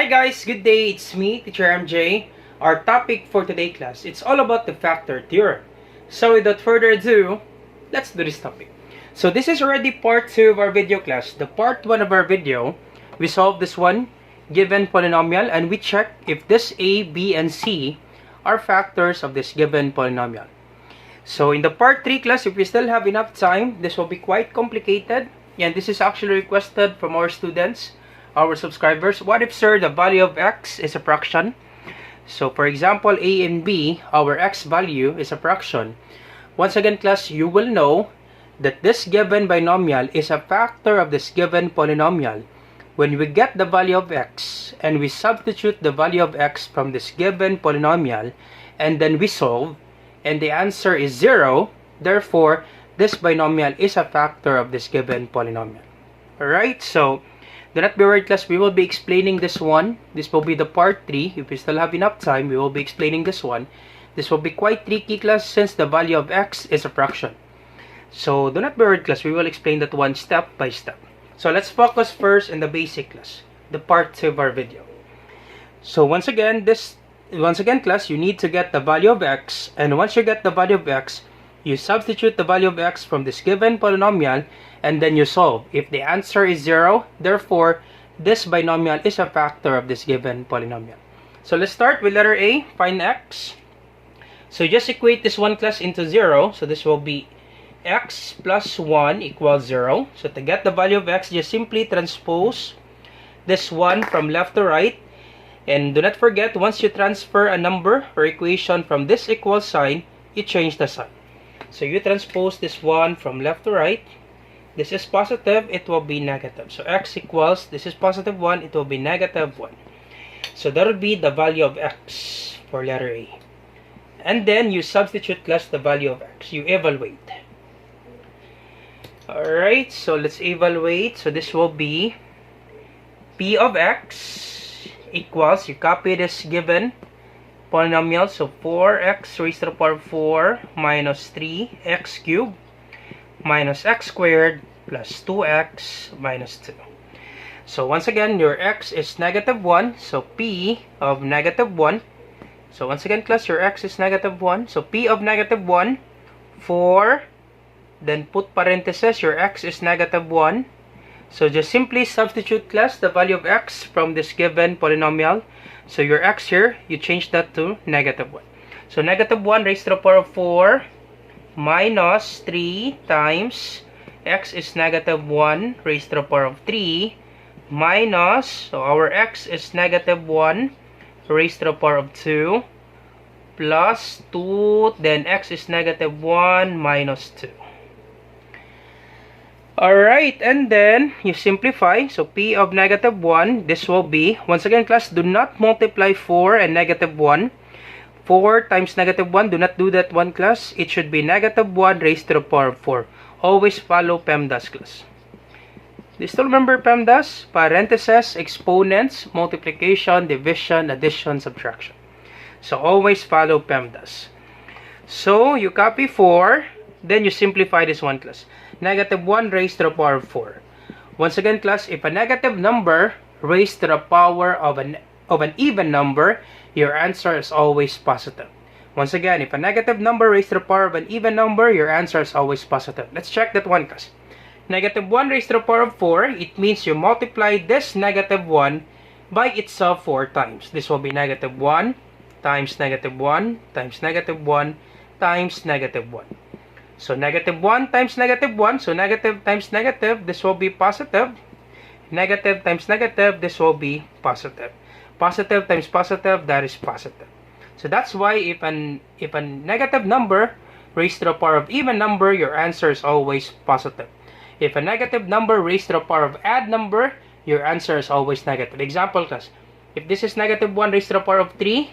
Hi guys, good day. It's me, Teacher MJ. Our topic for today class, it's all about the factor theorem. So without further ado, let's do this topic. So this is already part 2 of our video class. The part 1 of our video, we solved this one, given polynomial, and we check if this A, B, and C are factors of this given polynomial. So in the part 3 class, if we still have enough time, this will be quite complicated. And this is actually requested from our students, our subscribers. What if, sir, the value of x is a fraction? So for example, a and b, our x value is a fraction. Once again, class, you will know that this given binomial is a factor of this given polynomial. When we get the value of x and we substitute the value of x from this given polynomial, and then we solve, and the answer is 0, therefore this binomial is a factor of this given polynomial. Alright, so do not be worried, class. We will be explaining this one. This will be the part 3. If we still have enough time, we will be explaining this one. This will be quite tricky, class, since the value of x is a fraction. So do not be worried, class. We will explain that one step by step. So let's focus first on the basic, class, the part 2 of our video. So once again, class, you need to get the value of x, and once you get the value of x, you substitute the value of x from this given polynomial, and then you solve. If the answer is 0, therefore this binomial is a factor of this given polynomial. So let's start with letter A, find x. So just equate this one, class, into 0. So this will be x plus 1 equals 0. So to get the value of x, just simply transpose this one from left to right. And do not forget, once you transfer a number or equation from this equal sign, you change the sign. So you transpose this one from left to right. This is positive, it will be negative. So x equals, this is positive 1, it will be negative 1. So that will be the value of x for letter A. And then you substitute, class, the value of x. You evaluate. Alright, so let's evaluate. So this will be p of x equals, you copy this given polynomial, so 4x raised to the power of 4 minus 3x cubed minus x squared plus 2x minus 2. So once again, your x is negative 1, so p of negative 1. So once again, class, your x is negative 1, so p of negative 1, 4, then put parentheses, your x is negative 1. So just simply substitute, class, the value of x from this given polynomial. So your x here, you change that to negative 1. So negative 1 raised to the power of 4 minus 3 times x is negative 1 raised to the power of 3 minus, so our x is negative 1 raised to the power of 2 plus 2, then x is negative 1 minus 2. Alright, and then you simplify. So p of negative 1, this will be, once again, class, do not multiply 4 and negative 1. 4 times negative 1, do not do that one, class. It should be negative 1 raised to the power of 4. Always follow PEMDAS, class. Do you still remember PEMDAS? Parentheses, exponents, multiplication, division, addition, subtraction. So always follow PEMDAS. So you copy 4, then you simplify this one, class. Negative 1 raised to the power of 4. Once again, class, if a negative number raised to the power of an even number, your answer is always positive. Once again, if a negative number raised to the power of an even number, your answer is always positive. Let's check that one, class. Negative 1 raised to the power of 4, it means you multiply this negative 1 by itself 4 times. This will be negative 1 times negative 1 times negative 1 times negative 1. So negative 1 times negative 1, so negative times negative, this will be positive. Negative times negative, this will be positive. Positive times positive, that is positive. So that's why if a negative number raised to the power of even number, your answer is always positive. If a negative number raised to the power of odd number, your answer is always negative. Example, class, if this is negative 1 raised to the power of 3,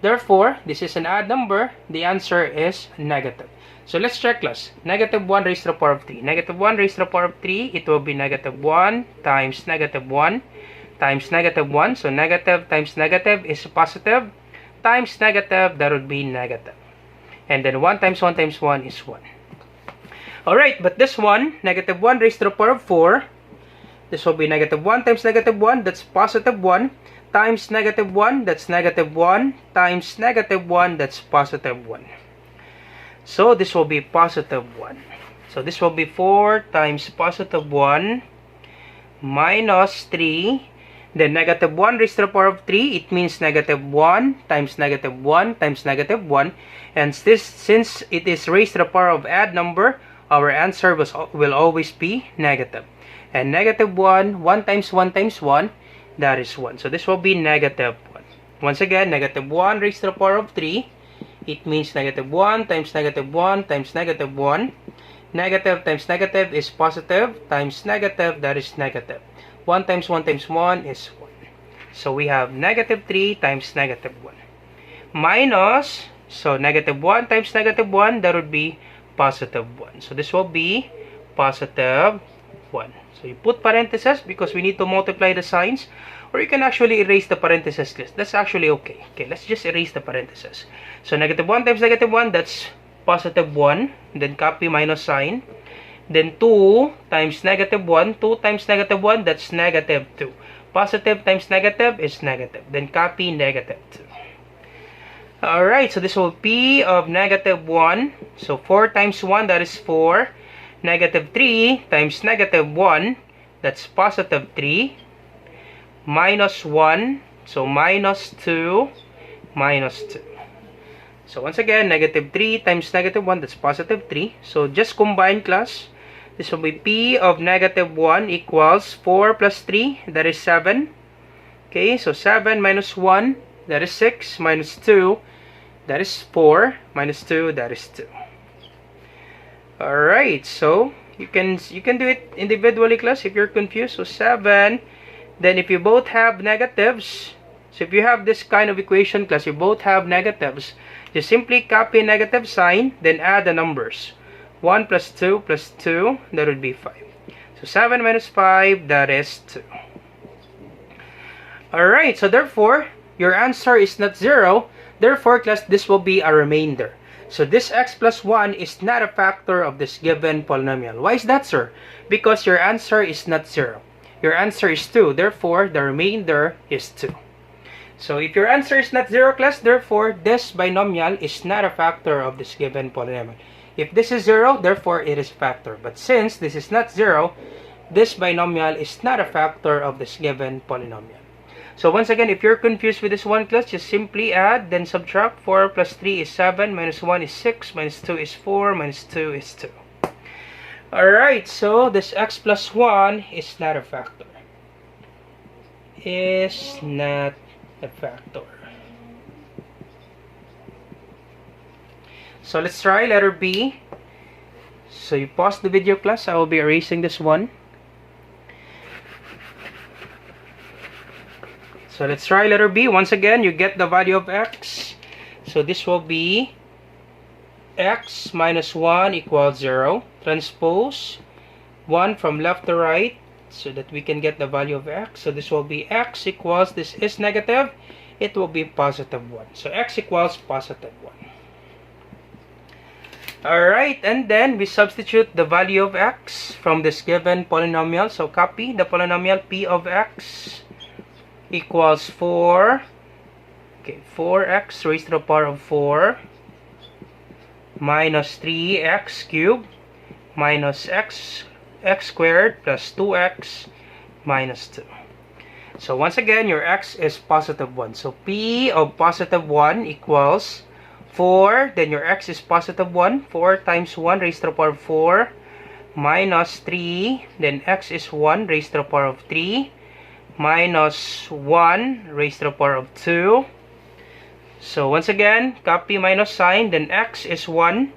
therefore, this is an odd number, the answer is negative. So let's check, class. Negative 1 raised to the power of 3. Negative 1 raised to the power of 3, it will be negative 1 times negative 1 times negative 1. So negative times negative is positive. Times negative, that would be negative. And then 1 times 1 times 1 is 1. Alright, but this one, negative 1 raised to the power of 4, this will be negative 1 times negative 1, that's positive 1. times negative 1, that's negative 1, times negative 1, that's positive 1. So this will be positive 1. So this will be 4 times positive 1 minus 3. Then negative 1 raised to the power of 3, it means negative 1 times negative 1 times negative 1. And since it is raised to the power of odd number, our answer will always be negative. And negative 1, 1 times 1 times 1, that is 1. So this will be negative 1. Once again, negative 1 raised to the power of 3, it means negative 1 times negative 1 times negative 1. Negative times negative is positive, times negative, that is negative. 1 times 1 times 1 is 1. So we have negative 3 times negative 1. Minus, so negative 1 times negative 1, that would be positive 1. So this will be positive 1. So you put parentheses because we need to multiply the signs. Or you can actually erase the parentheses list. That's actually okay. Okay, let's just erase the parentheses. So negative 1 times negative 1, that's positive 1. Then copy minus sign. Then 2 times negative 1. 2 times negative 1, that's negative 2. Positive times negative is negative. Then copy negative 2. Alright, so this will be P of negative 1. So 4 times 1, that is 4. Negative 3 times negative 1, that's positive 3. Minus 1, so minus 2, minus 2. So once again, negative 3 times negative 1, that's positive 3. So just combine, class. This will be P of negative 1 equals 4 plus 3, that is 7. Okay, so 7 minus 1, that is 6, minus 2, that is 4, minus 2, that is 2. Alright, so you can do it individually, class, if you're confused. So 7, then if you both have negatives, so if you have this kind of equation, class, you both have negatives, just simply copy negative sign, then add the numbers. 1 plus 2 plus 2, that would be 5. So 7 minus 5, that is 2. Alright, so therefore, your answer is not 0. Therefore, class, this will be a remainder. So this x plus 1 is not a factor of this given polynomial. Why is that, sir? Because your answer is not 0. Your answer is 2. Therefore, the remainder is 2. So if your answer is not 0, class, therefore, this binomial is not a factor of this given polynomial. If this is 0, therefore, it is a factor. But since this is not 0, this binomial is not a factor of this given polynomial. So once again, if you're confused with this one, class, just simply add, then subtract. 4 plus 3 is 7, minus 1 is 6, minus 2 is 4, minus 2 is 2. Alright, so this x plus 1 is not a factor. Is not a factor. So let's try letter B. So you pause the video, class. I will be erasing this one. So let's try letter B. Once again, you get the value of x. So this will be x minus 1 equals 0. Transpose 1 from left to right so that we can get the value of x. So this will be x equals, this is negative, it will be positive 1. So x equals positive 1. Alright, and then we substitute the value of x from this given polynomial. So copy the polynomial P of x equals 4. Okay, 4x raised to the power of 4 minus 3x cubed minus x squared plus 2x minus 2. So once again, your x is positive 1. So P of positive 1 equals 4, then your x is positive 1. 4 times 1 raised to the power of 4 minus 3, then x is 1 raised to the power of 3 minus 1 raised to the power of 2. So once again, copy minus sign, then x is 1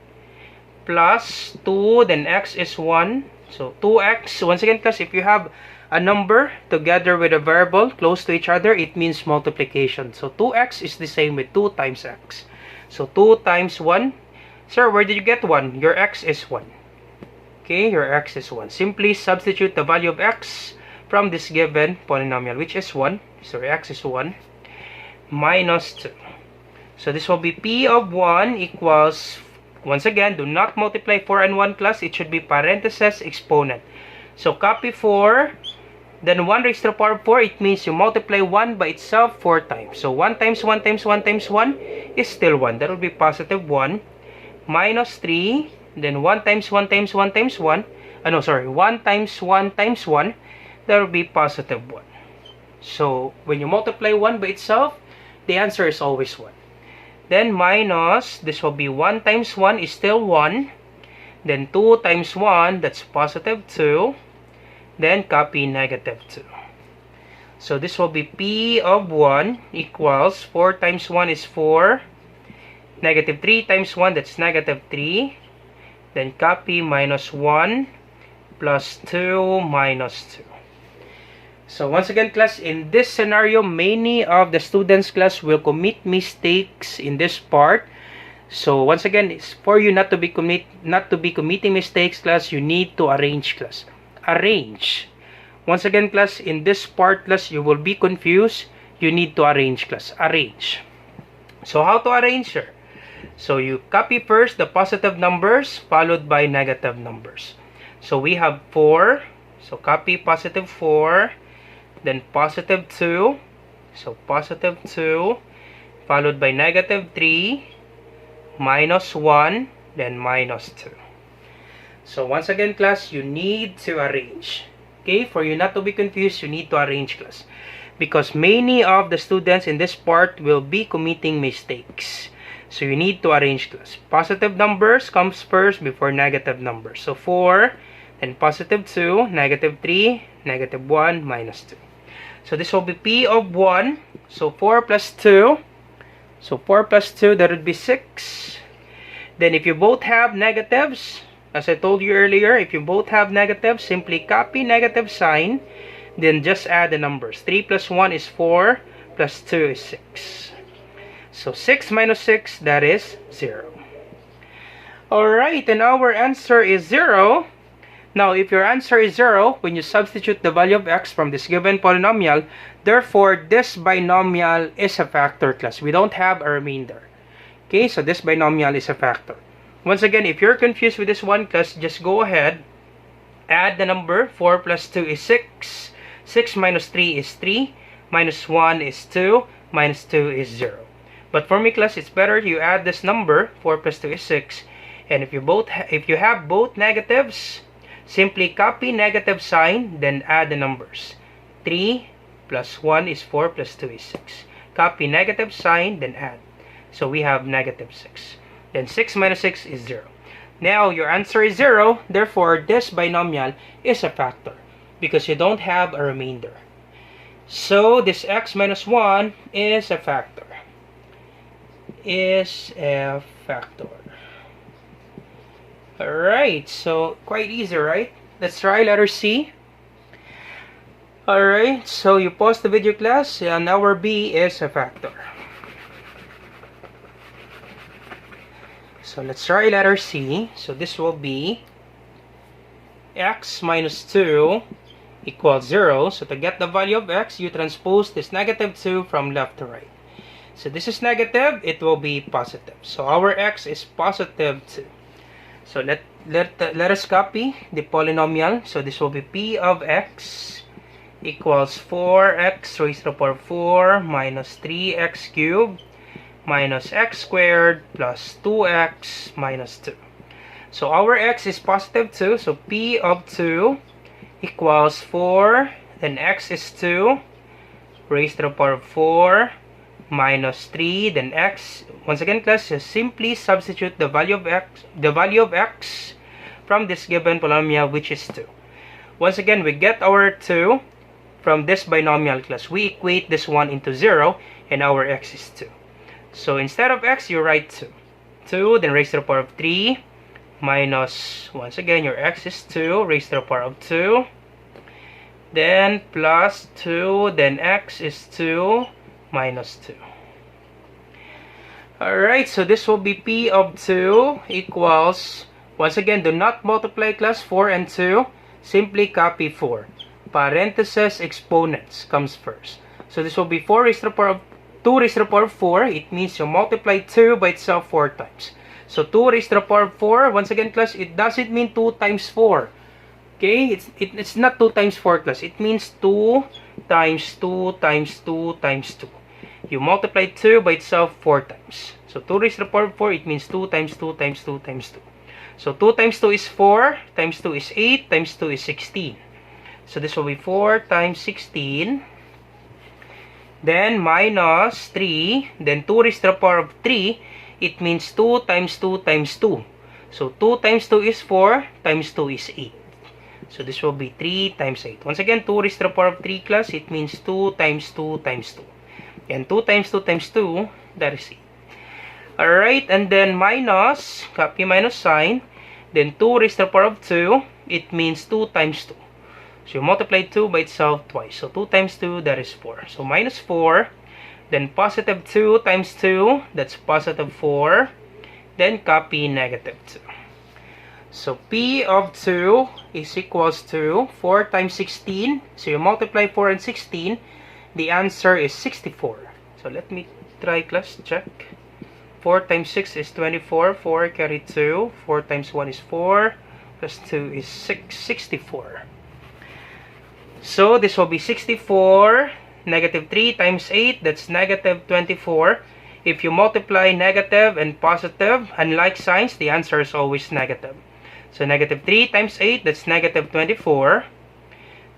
plus 2, then x is 1. So 2x, once again, because if you have a number together with a variable close to each other, it means multiplication. So 2x is the same with 2 times x. So 2 times 1. Sir, where did you get 1? Your x is 1. Okay, your x is 1. Simply substitute the value of x from this given polynomial, which is 1. So your x is 1 minus 2. So this will be P of 1 equals, once again, do not multiply 4 and 1, class. It should be parentheses exponent. So copy 4, Then 1 raised to the power of 4, it means you multiply 1 by itself 4 times. So 1 times 1 times 1 times 1 is still 1. That will be positive 1 minus 3. Then 1 times 1 times 1 times 1. 1 times 1 times 1. That will be positive 1. So when you multiply 1 by itself, the answer is always 1. Then minus, this will be 1 times 1 is still 1. Then 2 times 1, that's positive 2. Then copy negative 2. So this will be P of 1 equals 4 times 1 is 4. Negative 3 times 1, that's negative 3. Then copy minus 1 plus 2 minus 2. So once again, class, in this scenario, many of the students, class, will commit mistakes in this part. So once again, for you not to be committing mistakes, class, you need to arrange, class. Arrange. Once again, class, in this part, class, you will be confused. You need to arrange, class. Arrange. So how to arrange here? So you copy first the positive numbers followed by negative numbers. So we have 4. So copy positive 4. Then positive 2. So positive 2 followed by negative 3. Minus 1. Then minus 2. So once again, class, you need to arrange. Okay, for you not to be confused, you need to arrange, class. Because many of the students in this part will be committing mistakes. So you need to arrange, class. Positive numbers comes first before negative numbers. So 4, then positive 2, negative 3, negative 1, minus 2. So this will be P of 1. So 4 plus 2. So 4 plus 2, that would be 6. Then if you both have negatives, as I told you earlier, if you both have negatives, simply copy negative sign. Then just add the numbers. 3 plus 1 is 4. Plus 2 is 6. So 6 minus 6, that is 0. Alright, and our answer is 0. Now, if your answer is 0, when you substitute the value of x from this given polynomial, therefore, this binomial is a factor, class. We don't have a remainder. Okay, so this binomial is a factor. Once again, if you're confused with this one, class, just go ahead. Add the number. 4 plus 2 is 6. 6 minus 3 is 3. Minus 1 is 2. Minus 2 is 0. But for me, class, it's better you add this number. 4 plus 2 is 6. And if you have both negatives, simply copy negative sign, then add the numbers. 3 plus 1 is 4 plus 2 is 6. Copy negative sign, then add. So we have negative 6. Then 6 minus 6 is 0. Now your answer is 0. Therefore, this binomial is a factor because you don't have a remainder. So this x minus 1 is a factor. Is a factor. Alright, so quite easy, right? Let's try letter C. Alright, so you pause the video, class, and our B is a factor. So let's try letter C. So this will be x minus 2 equals 0. So to get the value of x, you transpose this negative 2 from left to right. So this is negative, it will be positive. So our x is positive 2. So let us copy the polynomial. So this will be P of x equals 4x raised to the power 4 minus 3x cubed minus x squared plus 2x minus 2. So our x is positive 2. So P of 2 equals 4. Then x is 2 raised to the power 4 minus 3. Then x. Once again, class, just simply substitute the value of x from this given polynomial, which is 2. Once again, we get our 2 from this binomial, class. We equate this one into 0, and our x is 2. So instead of x, you write 2. 2, then raised to the power of 3, minus, once again, your x is 2, raised to the power of 2. Then plus 2, then x is 2, minus 2. Alright, so this will be P of 2 equals, once again, do not multiply, class, 4 and 2. Simply copy 4. Parentheses exponents comes first. So this will be 4 raised to the power of 2 raised to the power of 4. It means you multiply 2 by itself 4 times. So 2 raised to the power of 4. Once again, class, it doesn't mean 2 times 4. Okay, it's not 2 times 4 class. It means 2 times 2 times 2 times 2. You multiply 2 by itself 4 times. So 2 raised to the power of 4, it means 2 times 2 times 2 times 2. So 2 times 2 is 4, times 2 is 8, times 2 is 16. So this will be 4 times 16. Then minus 3. Then 2 raised to the power of 3, it means 2 times 2 times 2. So 2 times 2 is 4, times 2 is 8. So this will be 3 times 8. Once again, 2 raised to the power of 3 class, it means 2 times 2 times 2. And 2 times 2 times 2, that is 8. Alright, and then minus, copy minus sign. Then 2 raised to the power of 2, it means 2 times 2. So you multiply 2 by itself twice. So 2 times 2, that is 4. So minus 4. Then positive 2 times 2, that's positive 4. Then copy negative 2. So P of 2 is equals to 4 times 16. So you multiply 4 and 16. The answer is 64. So let me try class, check. 4 times 6 is 24. 4 carry 2. 4 times 1 is 4. Plus 2 is 64. So this will be 64. Negative 3 times 8, that's negative 24. If you multiply negative and positive, unlike signs, the answer is always negative. So negative 3 times 8, that's negative 24.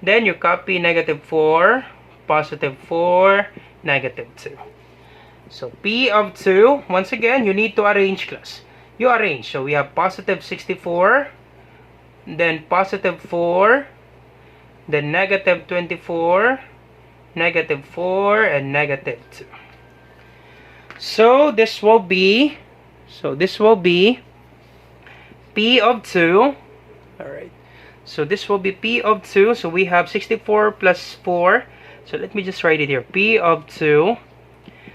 Then you copy negative 4, positive 4, negative 2. So P of 2, once again, you need to arrange class. You arrange. So we have positive 64, then positive 4, then negative 24, negative 4, and negative 2. So this will be P of 2. Alright. So this will be P of 2. So we have 64 plus 4. So let me just write it here. P of 2.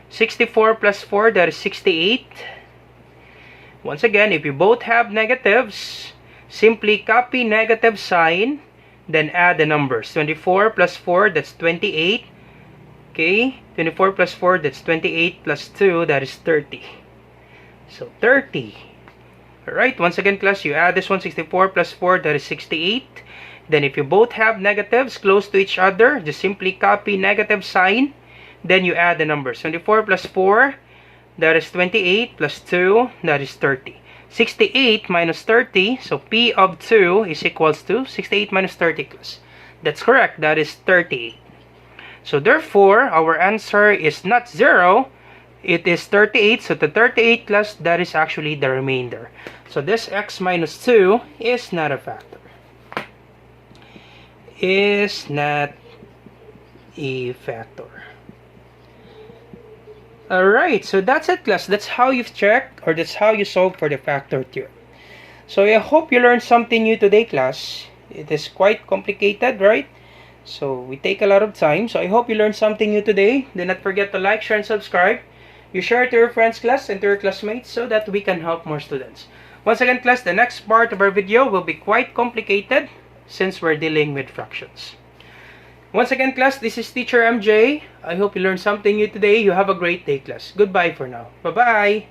64 plus 4, that is 68. Once again, if you both have negatives, simply copy negative sign, then add the numbers. 24 plus 4, that's 28. Okay, 24 plus 4, that's 28 plus 2, that is 30. So 30. Alright, once again class, you add this one, 64 plus 4, that is 68. Then if you both have negatives close to each other, just simply copy negative sign, then you add the numbers. 24 plus 4, that is 28, plus 2, that is 30. 68 minus 30, so P of 2 is equals to 68 minus 30 class. That's correct, that is 38. So therefore, our answer is not 0, it is 38. So the 38 class, that is actually the remainder. So this x minus 2 is not a factor. Is not a factor. Alright, so that's it class. That's how you check, or that's how you solve for the factor theorem. So I hope you learned something new today class. It is quite complicated, right? So we take a lot of time. So I hope you learned something new today. Do not forget to like, share, and subscribe. You share it to your friends class and to your classmates so that we can help more students. Once again class, the next part of our video will be quite complicated since we're dealing with fractions. Once again class, this is Teacher MJ. I hope you learned something new today. You have a great day class. Goodbye for now. Bye-bye.